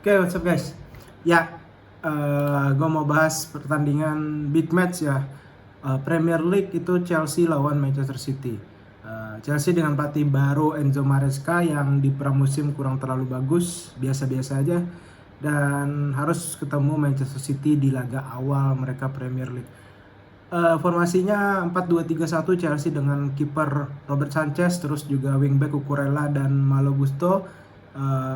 Oke, what's up guys? Ya, gue mau bahas pertandingan big match ya. Premier League itu Chelsea lawan Manchester City. Chelsea dengan pelatih baru Enzo Maresca yang di pramusim kurang terlalu bagus, biasa-biasa aja. Dan harus ketemu Manchester City di laga awal mereka Premier League. Formasinya 4-2-3-1 Chelsea dengan kiper Robert Sanchez, terus juga wingback Cucurella dan Malo Gusto.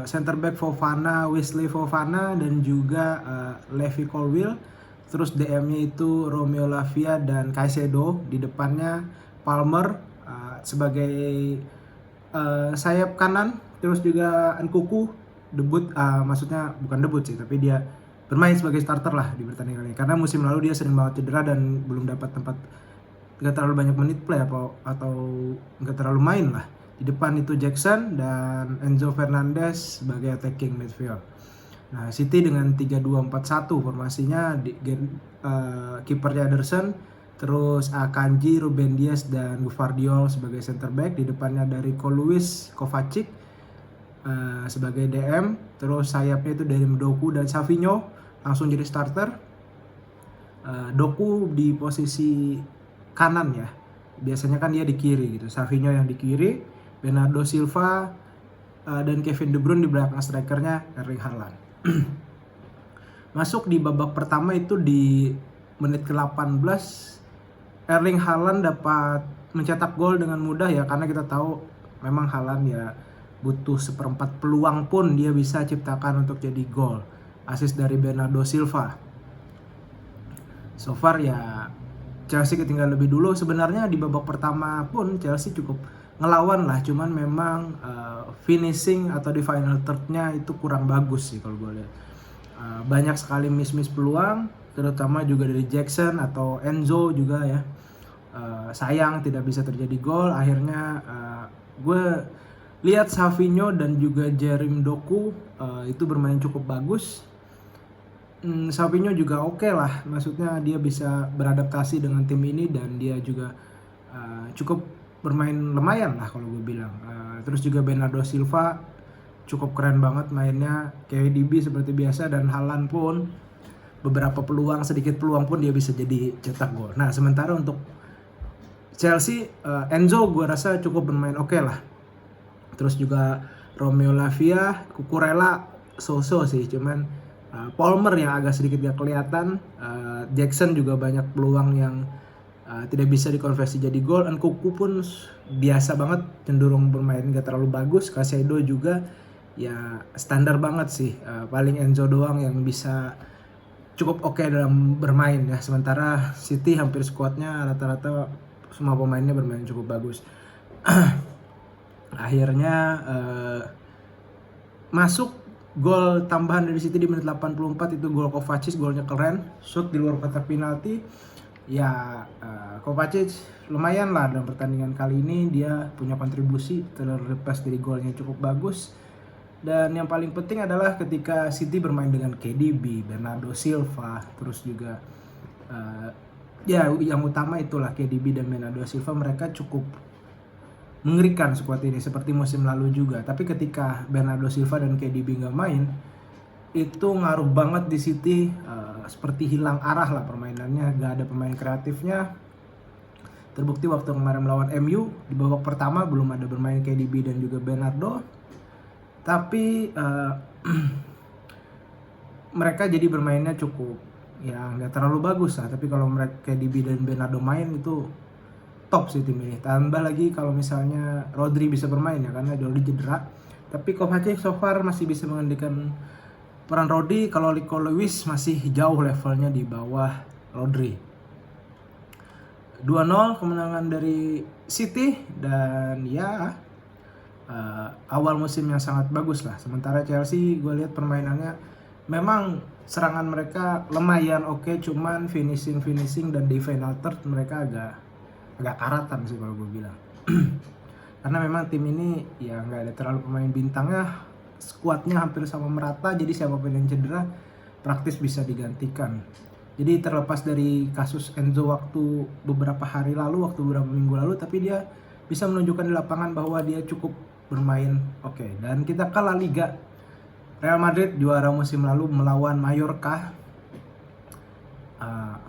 Center back Fofana, Wesley Fofana dan juga Levi Colwill. Terus DM-nya itu Romeo Lavia dan Caicedo. Di depannya Palmer sebagai sayap kanan. Terus juga Nkunku debut, maksudnya bukan debut sih, tapi dia bermain sebagai starter lah di pertandingan ini. Karena musim lalu dia sering banget cedera dan belum dapat tempat, nggak terlalu banyak menit play atau nggak terlalu main lah. Di depan itu Jackson dan Enzo Fernandez sebagai attacking midfield. Nah, City dengan 3-2-4-1 formasinya, kipernya Ederson, terus Akanji, Ruben Dias dan Gvardiol sebagai center back. Di depannya dari Luis Kovacic sebagai DM, terus sayapnya itu dari Doku dan Savinho langsung jadi starter. Doku di posisi kanan ya, biasanya kan dia di kiri gitu, Savinho yang di kiri, Bernardo Silva dan Kevin De Bruyne di belakang strikernya Erling Haaland. Masuk di babak pertama itu di menit ke-18 Erling Haaland dapat mencetak gol dengan mudah ya, karena kita tahu memang Haaland ya butuh seperempat peluang pun dia bisa ciptakan untuk jadi gol. Assist dari Bernardo Silva. So far ya Chelsea ketinggalan lebih dulu. Sebenarnya di babak pertama pun Chelsea cukup ngelawan lah, cuman memang finishing atau di final third-nya itu kurang bagus sih kalau gue lihat. Banyak sekali miss peluang, terutama juga dari Jackson atau Enzo juga ya. Sayang tidak bisa terjadi gol. Akhirnya gue lihat Savinho dan juga Jeremy Doku itu bermain cukup bagus. Savinho juga oke lah, maksudnya dia bisa beradaptasi dengan tim ini dan dia juga cukup bermain lumayan lah kalau gue bilang. Terus juga Bernardo Silva cukup keren banget mainnya, KDB seperti biasa, dan Haaland pun beberapa peluang, sedikit peluang pun dia bisa jadi cetak gol. Nah, sementara untuk Chelsea, Enzo gue rasa cukup bermain oke lah. Terus juga Romeo Lavia, Cucurella so-so sih, cuman Palmer yang agak sedikit gak kelihatan. Jackson juga banyak peluang yang tidak bisa dikonversi jadi gol. Nkunku pun biasa banget, cenderung bermain gak terlalu bagus. Caicedo juga ya standar banget sih, paling Enzo doang yang bisa cukup oke dalam bermain ya. Sementara City hampir squadnya rata-rata semua pemainnya bermain cukup bagus. Akhirnya masuk gol tambahan dari City di menit 84, itu gol Kovacic, golnya keren, shoot di luar kotak penalti. Ya, Kovacic lumayan lah dalam pertandingan kali ini, dia punya kontribusi terlepas dari golnya cukup bagus. Dan yang paling penting adalah ketika City bermain dengan KDB, Bernardo Silva, terus juga ya yang utama itulah KDB dan Bernardo Silva, mereka cukup mengerikan skuad ini seperti musim lalu juga. Tapi ketika Bernardo Silva dan KDB nggak main, itu ngaruh banget di City, seperti hilang arah lah permainannya, gak ada pemain kreatifnya. Terbukti waktu kemarin melawan MU di babak pertama belum ada bermain KDB dan juga Bernardo, tapi mereka jadi bermainnya cukup ya nggak terlalu bagus lah. Tapi kalau mereka KDB dan Bernardo main itu top sih tim ini. Tambah lagi kalau misalnya Rodri bisa bermain ya, karena Rodri cedera. Tapi Kovacic so far masih bisa menghentikan peran Rodri, kalau Luis masih jauh levelnya di bawah Rodri. 2-0 kemenangan dari City, dan ya awal musim yang sangat bagus lah. Sementara Chelsea gue lihat permainannya memang serangan mereka lumayan oke, cuman finishing dan di final third mereka agak karatan sih kalau gue bilang. Karena memang tim ini ya nggak ada terlalu pemain bintangnya, skuadnya hampir sama merata, jadi siapapun yang cedera praktis bisa digantikan. Jadi terlepas dari kasus Enzo waktu beberapa minggu lalu, tapi dia bisa menunjukkan di lapangan bahwa dia cukup bermain oke. Dan kita kalah Liga Real Madrid juara musim lalu melawan Mallorca.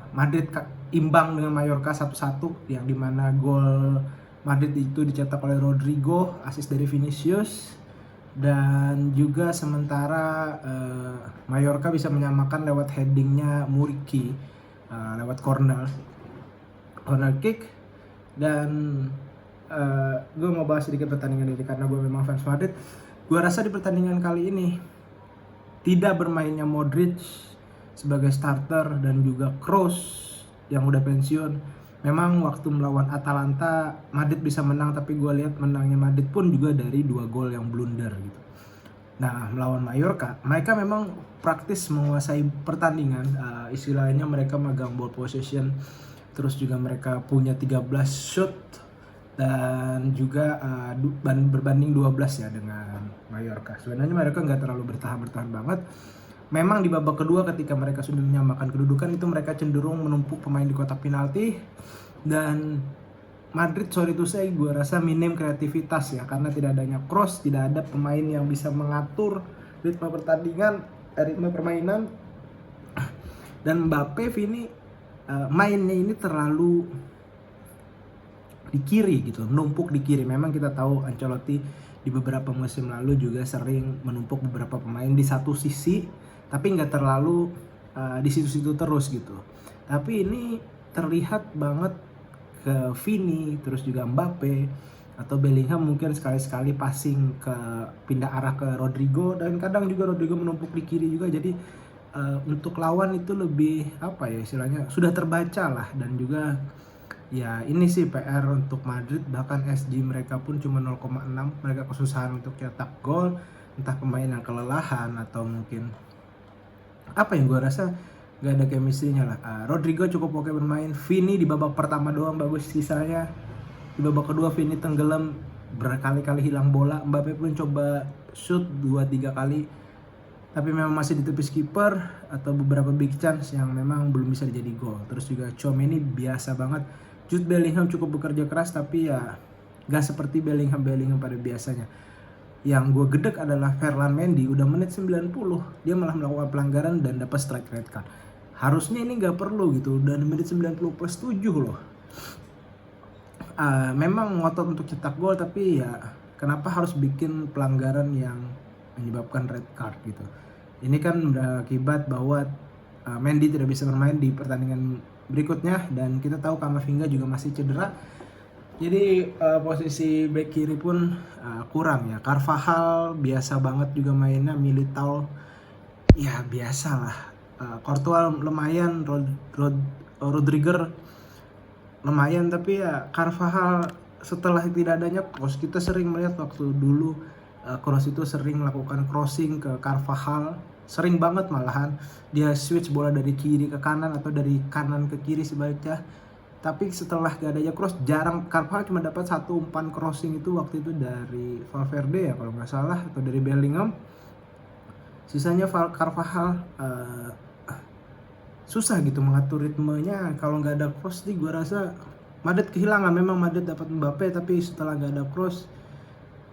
Madrid imbang dengan Mallorca 1-1, yang dimana gol Madrid itu dicetak oleh Rodrigo, assist dari Vinicius, dan juga sementara Mallorca bisa menyamakan lewat headingnya Muriqi lewat corner kick. Dan gue mau bahas sedikit pertandingan ini karena gue memang fans Madrid. Gue rasa di pertandingan kali ini tidak bermainnya Modric sebagai starter dan juga Kroos yang udah pensiun, memang waktu melawan Atalanta Madrid bisa menang, tapi gue lihat menangnya Madrid pun juga dari 2 gol yang blunder gitu. Nah, melawan Mallorca mereka memang praktis menguasai pertandingan, istilahnya mereka megang ball possession, terus juga mereka punya 13 shoot dan juga berbanding 12 ya dengan Mallorca. Sebenarnya mereka nggak terlalu bertahan banget. Memang di babak kedua ketika mereka sudah menyamakan kedudukan itu mereka cenderung menumpuk pemain di kotak penalti, dan Madrid sorry to say gue rasa minim kreativitas ya, karena tidak adanya Kroos, tidak ada pemain yang bisa mengatur ritme pertandingan, ritme permainan. Dan Mbappe, Vini mainnya ini terlalu di kiri gitu, menumpuk di kiri. Memang kita tahu Ancelotti di beberapa musim lalu juga sering menumpuk beberapa pemain di satu sisi, tapi nggak terlalu di situ-situ terus gitu. Tapi ini terlihat banget ke Vini, terus juga Mbappe atau Bellingham mungkin sekali-sekali passing ke pindah arah ke Rodrigo, dan kadang juga Rodrigo menumpuk di kiri juga. Jadi untuk lawan itu lebih apa ya istilahnya, sudah terbaca lah. Dan juga ya ini sih PR untuk Madrid, bahkan SG mereka pun cuma 0,6, mereka kesusahan untuk cetak gol, entah pemain yang kelelahan atau mungkin apa yang gue rasa gak ada chemistry-nya lah. Rodrigo cukup oke bermain, Vini di babak pertama doang bagus, sisanya di babak kedua Vini tenggelam, berkali-kali hilang bola. Mbappe pun coba shoot 2-3 kali, tapi memang masih di tepis kiper atau beberapa big chance yang memang belum bisa jadi gol. Terus juga Tchouaméni biasa banget. Jude Bellingham cukup bekerja keras, tapi ya gak seperti Bellingham pada biasanya. Yang gue gedek adalah Ferland Mendy, udah menit 90 dia malah melakukan pelanggaran dan dapat strike red card. Harusnya ini gak perlu gitu, udah menit 90 plus 7 loh. Memang ngotot untuk cetak gol, tapi ya kenapa harus bikin pelanggaran yang menyebabkan red card gitu. Ini kan berakibat bahwa Mendy tidak bisa bermain di pertandingan berikutnya, dan kita tahu Camavinga juga masih cedera. Jadi posisi back kiri pun kurang ya. Carvajal biasa banget juga mainnya, Militao ya biasa lah. Courtois lumayan, Rodriguez lumayan, tapi ya Carvajal setelah tidak adanya Kroos, kita sering melihat waktu dulu Kroos itu sering melakukan crossing ke Carvajal, sering banget malahan dia switch bola dari kiri ke kanan atau dari kanan ke kiri sebaliknya. Tapi setelah gak adanya Kroos, jarang. Carvajal cuma dapat 1 umpan crossing itu waktu itu dari Valverde ya kalau nggak salah, atau dari Bellingham. Sisanya Carvajal susah gitu mengatur ritmenya. Kalau nggak ada Kroos sih gue rasa Madrid kehilangan. Memang Madrid dapat Mbappe, tapi setelah nggak ada Kroos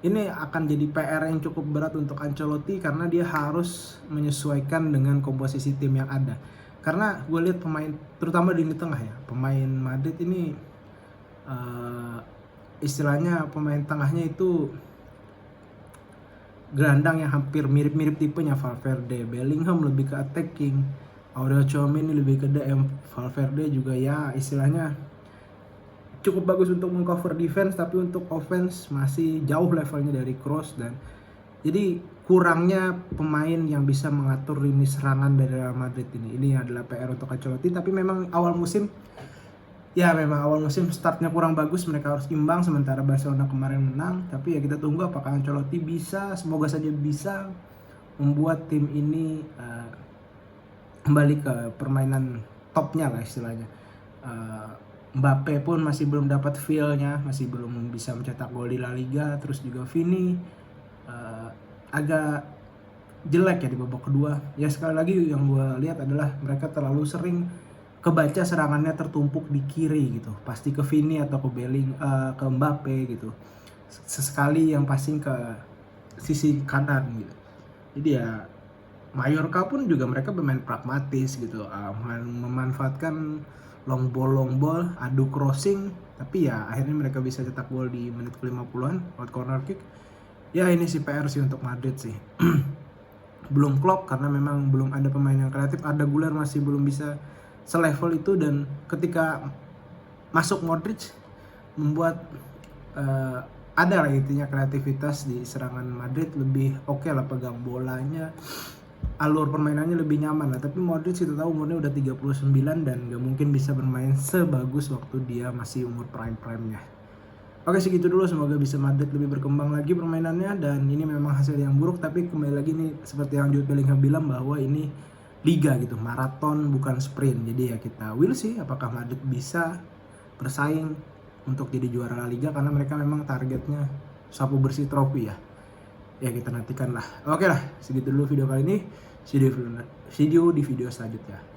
ini akan jadi PR yang cukup berat untuk Ancelotti, karena dia harus menyesuaikan dengan komposisi tim yang ada. Karena gue lihat pemain, terutama di lini tengah ya, pemain Madrid ini istilahnya pemain tengahnya itu gelandang yang hampir mirip-mirip tipenya. Valverde, Bellingham lebih ke attacking, Aurelio Tchouaméni lebih ke DM, Valverde juga ya istilahnya cukup bagus untuk mengcover defense, tapi untuk offense masih jauh levelnya dari Kroos. Dan jadi kurangnya pemain yang bisa mengatur lini serangan dari Real Madrid ini adalah PR untuk Ancelotti. Tapi memang awal musim startnya kurang bagus, mereka harus imbang sementara Barcelona kemarin menang. Tapi ya kita tunggu apakah Ancelotti bisa, semoga saja bisa membuat tim ini kembali ke permainan topnya lah istilahnya. Mbappe pun masih belum dapat feel-nya, masih belum bisa mencetak gol di La Liga. Terus juga Vini agak jelek ya di babak kedua. Ya sekali lagi yang gue lihat adalah mereka terlalu sering kebaca serangannya tertumpuk di kiri gitu. Pasti ke Vini atau ke Mbappe gitu. Sesekali yang passing ke sisi kanan gitu. Jadi ya Mallorca pun juga mereka bermain pragmatis gitu, memanfaatkan long ball, adu crossing, tapi ya akhirnya mereka bisa cetak gol di menit ke-50-an lewat corner kick. Ya ini sih PR sih untuk Madrid sih. Belum klop karena memang belum ada pemain yang kreatif, Arda Güler masih belum bisa selevel itu, dan ketika masuk Modric membuat ada lah intinya kreativitas di serangan Madrid, lebih oke lah pegang bolanya, alur permainannya lebih nyaman lah. Tapi Modric kita tahu umurnya udah 39 dan gak mungkin bisa bermain sebagus waktu dia masih umur prime-nya. Oke, segitu dulu, semoga bisa Madrid lebih berkembang lagi permainannya, dan ini memang hasil yang buruk, tapi kembali lagi nih seperti yang Jude Bellingham bilang bahwa ini liga gitu, maraton bukan sprint. Jadi ya kita will sih apakah Madrid bisa bersaing untuk jadi juara La Liga, karena mereka memang targetnya sapu bersih trofi ya. Ya kita nantikan lah. Oke lah, segitu dulu video kali ini. See you di video selanjutnya.